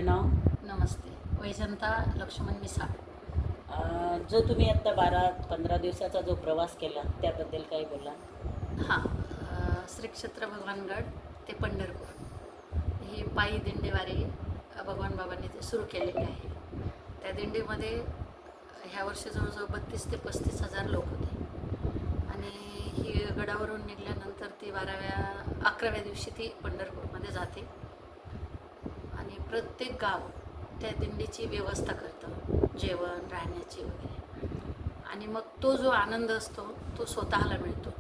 आपलं नाव? नमस्ते. वैजंता लक्ष्मण मिसाळ. जो तुम्ही आत्ता 12-15 दिवसाचा जो प्रवास केला त्याबद्दल काय बोला? हां. श्री क्षेत्र भगवानगड ते पंढरपूर ही पायी दिंडीवारी भगवान बाबांनी ते सुरू केलेली आहे. त्या दिंडीमध्ये ह्या वर्षी जवळजवळ 32 ते 35,000 लोक होते आणि ही गडावरून निघाल्यानंतर ती 11व्या दिवशी ती पंढरपूरमध्ये जाते आणि प्रत्येक गाव त्या दिंडीची व्यवस्था करतं, जेवण राहण्याची वगैरे. आणि मग तो जो आनंद असतो तो स्वतःला मिळतो.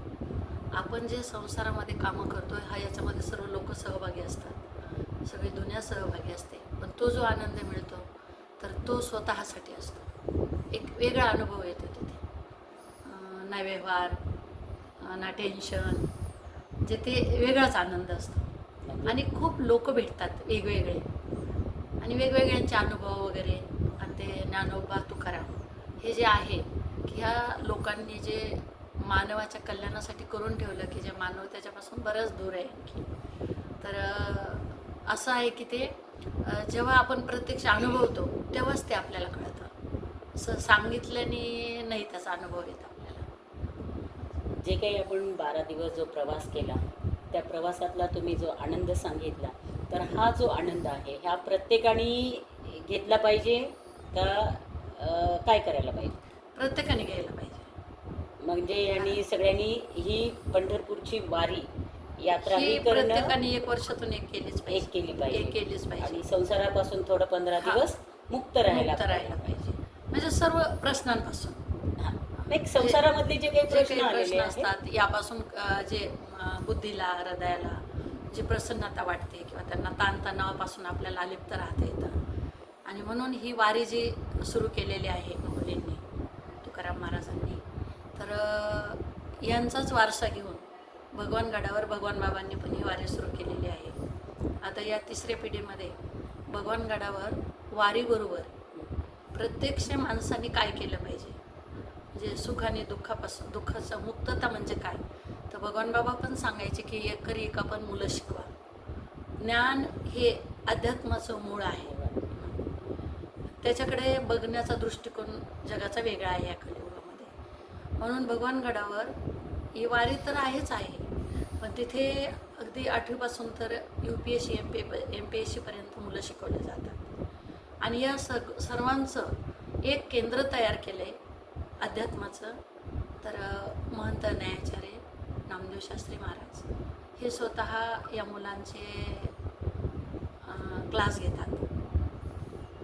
आपण जे संसारामध्ये कामं करतो हा याच्यामध्ये सर्व लोक सहभागी असतात, सगळी दुनिया सहभागी असते, पण तो जो आनंद मिळतो तर तो स्वतःसाठी असतो. एक वेगळा अनुभव येतो तिथे. ना व्यवहार, ना टेन्शन, जे ते वेगळाच आनंद असतो. आणि खूप लोक भेटतात वेगवेगळे आणि वेगवेगळ्यांचे अनुभव वगैरे. आणि ते ज्ञानोबा तुकाराम हे जे आहे की ह्या लोकांनी जे मानवाच्या कल्याणासाठी करून ठेवलं की जे मानव त्याच्यापासून बरंच दूर आहे आणखी. तर असं आहे की ते जेव्हा आपण प्रत्यक्ष अनुभवतो तेव्हाच ते आपल्याला कळतं. असं सांगितल्याने नाही त्याचा अनुभव येत आपल्याला. जे काही आपण 12 दिवस जो प्रवास केला त्या प्रवासातला तुम्ही जो आनंद सांगितला, तर हा जो आनंद आहे ह्या प्रत्येकाने घेतला पाहिजे का काय करायला पाहिजे? प्रत्येकाने घ्यायला पाहिजे. म्हणजे आणि सगळ्यांनी ही पंढरपूरची वारी यात्रा ही ही करणं प्रत्येकाने एक वर्षातून एक केलीच एक पाहिजे. केली पाहिजे एक केलीच पाहिजे. आणि संसारापासून थोडं 15 हा. दिवस मुक्त राहायला मुक्त राहायला पाहिजे. म्हणजे सर्व प्रश्नांपासून हां. एक संसारामधले जे काही जे प्रश्न काही आलेले प्रश्न आहेत असतात यापासून जे बुद्धीला हृदयाला जी प्रसन्नता वाटते किंवा त्यांना ताणतणावापासून आपल्याला अलिप्त राहता येतं. आणि म्हणून ही वारी जी सुरू केलेली आहे मुलींनी, तुकाराम महाराजांनी, तर यांचाच वारसा घेऊन भगवान गडावर भगवान बाबांनी पण ही वारी सुरू केलेली आहे. आता या तिसऱ्या पिढीमध्ये भगवान गडावर वारीबरोबर प्रत्यक्ष माणसाने काय केलं पाहिजे, म्हणजे सुख आणि दुःखाचं मुक्तता म्हणजे काय, तर भगवान बाबा पण सांगायचे की एक करी एक आपण मुलं शिकवा. ज्ञान हे अध्यात्माचं मूळ आहे. त्याच्याकडे बघण्याचा दृष्टिकोन जगाचा वेगळा आहे या कलियुगामध्ये. म्हणून भगवान गडावर ही वारी तर आहेच आहे, पण तिथे अगदी 8वीपासून तर UPSC MPSC पर्यंत मुलं शिकवले जातात. आणि या सर्वांचं एक केंद्र तयार केलं आहे अध्यात्माचं. तर महंत न्यायाचार्य नामदेव शास्त्री महाराज हे स्वतः या मुलांचे क्लास घेतात.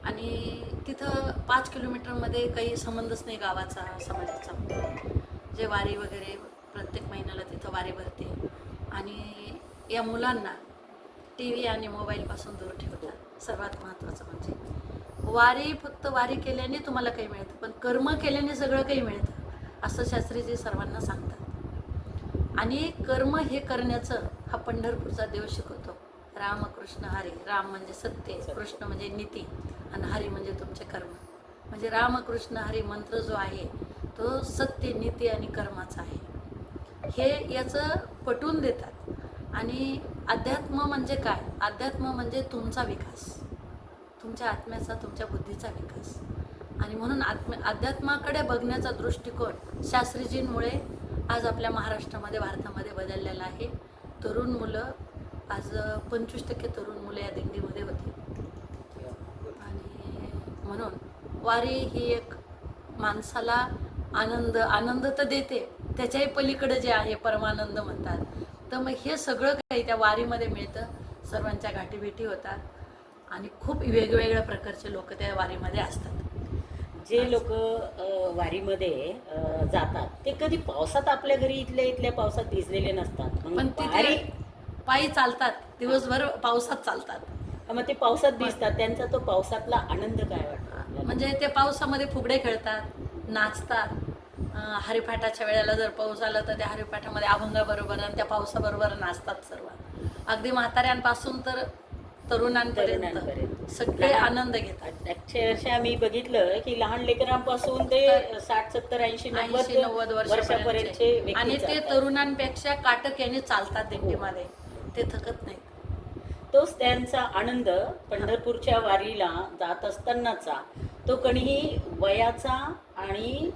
आणि तिथं 5 किलोमीटरमध्ये काही संबंधच नाही गावाचा समाजाचा. जे वारी वगैरे प्रत्येक महिन्याला तिथं वारी भरते. आणि या मुलांना TV आणि मोबाईलपासून दूर ठेवतात. सर्वात महत्त्वाचं म्हणजे वारी फक्त वारी केल्याने तुम्हाला काही मिळतं, पण कर्म केल्याने सगळं काही मिळतं असं शास्त्रीजी सर्वांना सांगतात. आणि कर्म हे करण्याचं हा पंढरपूरचा देव शिकवतो. राम कृष्ण हरी. राम म्हणजे सत्य, कृष्ण म्हणजे नीती आणि हरी म्हणजे तुमचे कर्म. म्हणजे राम कृष्ण हरी मंत्र जो आहे तो सत्य, नीती आणि कर्माचा आहे. हे याचं पटवून देतात. आणि अध्यात्म म्हणजे काय? अध्यात्म म्हणजे तुमचा विकास, तुमच्या आत्म्याचा, तुमच्या बुद्धीचा विकास. आणि म्हणून अध्यात्माकडे बघण्याचा दृष्टिकोन शास्त्रीजींमुळे आज आपल्या महाराष्ट्रामध्ये, भारतामध्ये बदललेला आहे. तरुण मुलं आज 25% तरुण मुलं या दिंडीमध्ये होती. आणि म्हणून वारी ही एक माणसाला आनंद तर देते, त्याच्याही पलीकडे जे आहे परमानंद म्हणतात. तर मग हे सगळं काही त्या वारीमध्ये मिळतं. सर्वांच्या गाठीभेटी होतात आणि खूप वेगवेगळ्या प्रकारचे लोक त्या वारीमध्ये असतात. जे लोक वारीमध्ये जातात ते कधी पावसात आपल्या घरी इथल्या पावसात भिजलेले नसतात. मग पण तिथे पायी चालतात, दिवसभर पावसात चालतात. मग ते पावसात भिजतात, त्यांचा तो पावसातला आनंद काय वाटतो आपल्याला? म्हणजे ते पावसामध्ये फुगडे खेळतात, नाचतात. हरिपाठाच्या वेळेला जर पाऊस आला तर त्या हरिपाठामध्ये अभंगाबरोबर आणि त्या पावसाबरोबर नाचतात सर्व. अगदी म्हाताऱ्यांपासून तर तरुणांपर्यंत सगळे आनंद घेतात. अक्षरशः मी बघितलं की लहान लेकरांपासून ते 60, 70, 80, 90 वर्षापर्यंतचे आणि ते व्यक्ती तरुणांपेक्षा काटक याने चालतात दिंडीमध्ये. ते थकत नाहीत. तोच त्यांचा आनंद पंढरपूरच्या वारीला जात असतानाचा तो कणीही वयाचा आणि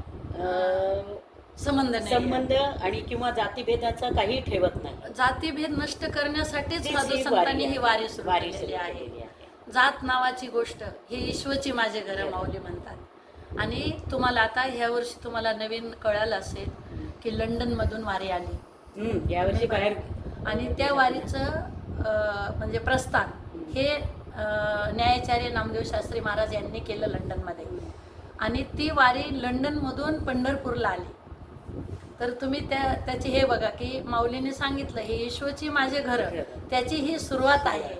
संबंध नाही. संबंध आणि किंवा जातीभेदाचा काही ठेवत नाही. जातीभेद नष्ट करण्यासाठीच तीच साधू ही संतांनी वारी ही वारी सुरू वारी केलेली सुरू आहे. केलेली आहे. जात नावाची गोष्ट ही ईश्वची माझे घर माऊली म्हणतात. आणि तुम्हाला आता ह्या वर्षी तुम्हाला नवीन कळालं असेल की लंडनमधून वारी आली यावर्षी बाहेर आणि त्या वारीचं म्हणजे प्रस्थान हे न्यायाचार्य नामदेव शास्त्री महाराज यांनी केलं लंडनमध्ये. आणि ती वारी लंडनमधून पंढरपूरला आली. तर तुम्ही त्याची हे बघा की माऊलीने सांगितलं हे ईश्वची माझे घर, त्याची ही सुरुवात आहे.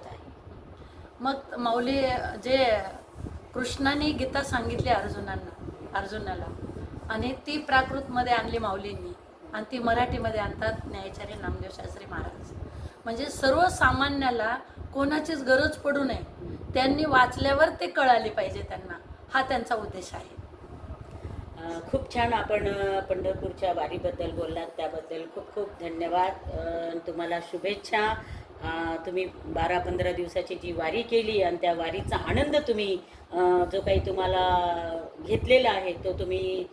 मग माऊली जे कृष्णाने गीता सांगितली अर्जुनाला आणि ती प्राकृतमध्ये आणली माऊलींनी आणि ती मराठीमध्ये आणतात न्यायाचार्य नामदेव शास्त्री महाराज. म्हणजे सर्वसामान्याला कोणाचीच गरज पडू नये, त्यांनी वाचल्यावर ते कळाले पाहिजे त्यांना, हा त्यांचा उद्देश आहे. खूप छान आपण पंढरपूरच्या वारीबद्दल बोललात, त्याबद्दल खूप खूप धन्यवाद. तुम्हाला शुभेच्छा. तुम्ही 12-15 दिवसाची जी वारी केली आणि त्या वारीचा आनंद तुम्ही जो काही तुम्हाला घेतलेला आहे तो तुम्ही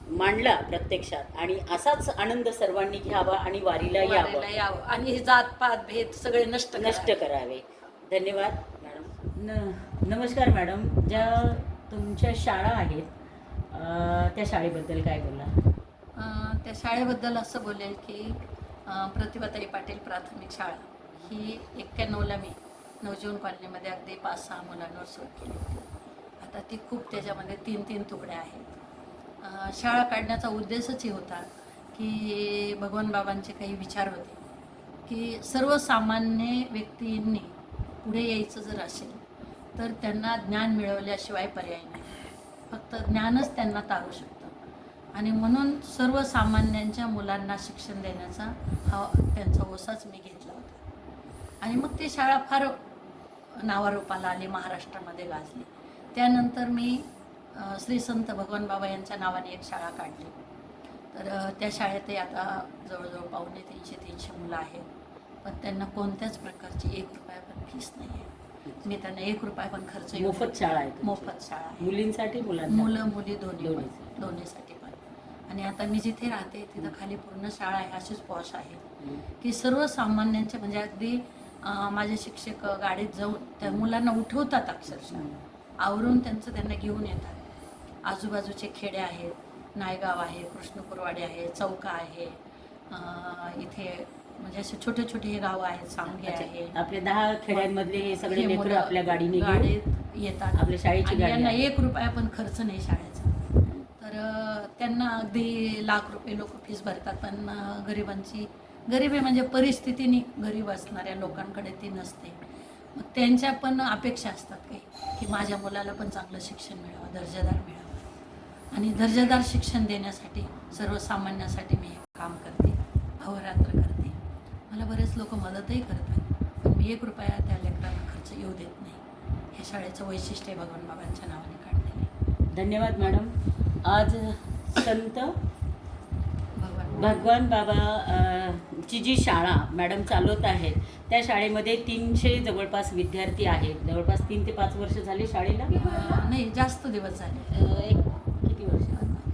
मांडला प्रत्यक्षात आणि असाच आनंद सर्वांनी घ्यावा आणि वारीला यावं आणि हे जातपात भेद सगळे नष्ट करावे. धन्यवाद मॅडम. नमस्कार मॅडम. ज्या तुमच्या शाळा आहेत त्या शाळेबद्दल काय बोला? त्या शाळेबद्दल असं बोलेल की प्रतिभाताई पाटील प्राथमिक शाळा ही 91ला मी नवजीवन कॉलनीमध्ये अगदी 5-6 मुलांवर सुरू केली. आता ती खूप त्याच्यामध्ये 3-3 तुकड्या आहेत. शाळा काढण्याचा उद्देशच होता की भगवान बाबांचे काही विचार होते की सर्वसामान्य व्यक्तींनी पुढे यायचं जर असेल तर त्यांना ज्ञान मिळवल्याशिवाय पर्याय नाही. फक्त ज्ञानच त्यांना तारू शकतं आणि म्हणून सर्वसामान्यांच्या मुलांना शिक्षण देण्याचा हा त्यांचा ओसाच मी घेतला होता. आणि मग ती शाळा फार नावारूपाला आली, महाराष्ट्रामध्ये गाजली. त्यानंतर मी श्री संत भगवान बाबा यांच्या नावाने एक शाळा काढली. तर त्या शाळेतही आता जवळजवळ 250-300 मुलं आहेत, पण त्यांना कोणत्याच प्रकारची 1 रुपया पण फीस नाही आहे. मी त्यांना 1 रुपया पण खर्च मोफत शाळा आहे. मोफत शाळा आहे. मुलींसाठी मुलं मुली दोन्हीसाठी पण. आणि आता मी जिथे राहते तिथं खाली पूर्ण शाळा आहे, अशीच पॉश आहे की सर्वसामान्यांचे म्हणजे अगदी माझे शिक्षक गाडीत जाऊन त्या मुलांना उठवतात, अक्षरशः आवरून त्यांना घेऊन येतात. आजूबाजूचे खेडे आहेत, नायगाव आहे, कृष्णपूरवाडी आहे, चौका आहे, इथे म्हणजे असे छोटे छोटे हे गाव आहेत, सांगे आहे. आपले 10 खेड्यांमधले हे सगळे लेकरं आपल्या गाडीत येतात. आपल्या शाळेची गाडी. यांना 1 रुपया पण खर्च नाही शाळेचा. तर त्यांना अगदी लाख रुपये लोक फीस भरतात, पण गरिबी म्हणजे परिस्थितीने गरीब असणाऱ्या लोकांकडे ती नसते. मग त्यांच्या पण अपेक्षा असतात काही की माझ्या मुलाला पण चांगलं शिक्षण मिळावं, दर्जेदार मिळावं. आणि दर्जेदार शिक्षण देण्यासाठी सर्वसामान्यासाठी मी हे काम करते, अहोरात्र करते. मला बरेच लोक मदतही करतात, पण मी 1 रुपया त्या लेकरांना खर्च येऊ देत नाही. हे शाळेचं वैशिष्ट्य भगवान बाबांच्या नावाने काढलेलं. धन्यवाद मॅडम. आज संत भगवान बाबा ची जी शाळा मॅडम चालवत आहेत त्या शाळेमध्ये 300 जवळपास विद्यार्थी आहेत. जवळपास 3 ते 5 वर्ष झाली शाळेला? नाही, जास्त दिवस झाले. किती वर्ष?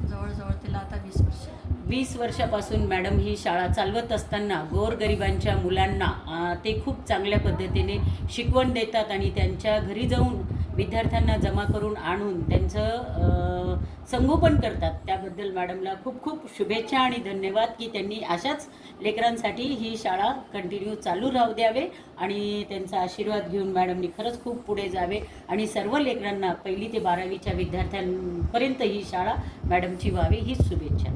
जवळजवळ तिला आता 20 वर्ष. 20 वर्षापासून मॅडम ही शाळा चालवत असताना गोरगरिबांच्या मुलांना ते खूप चांगल्या पद्धतीने शिकवण देतात आणि त्यांच्या घरी जाऊन विद्यार्थ्यांना जमा करून आणून त्यांचं संगोपन करतात. त्याबद्दल मॅडमला खूप खूप शुभेच्छा आणि धन्यवाद की त्यांनी अशाच लेकरांसाठी ही शाळा कंटिन्यू चालू राहू द्यावे आणि त्यांचा आशीर्वाद घेऊन मॅडमनी खरंच खूप पुढे जावे आणि सर्व लेकरांना 1ली ते 12वीच्या विद्यार्थ्यांपर्यंत ही शाळा मॅडमची व्हावी हीच शुभेच्छा.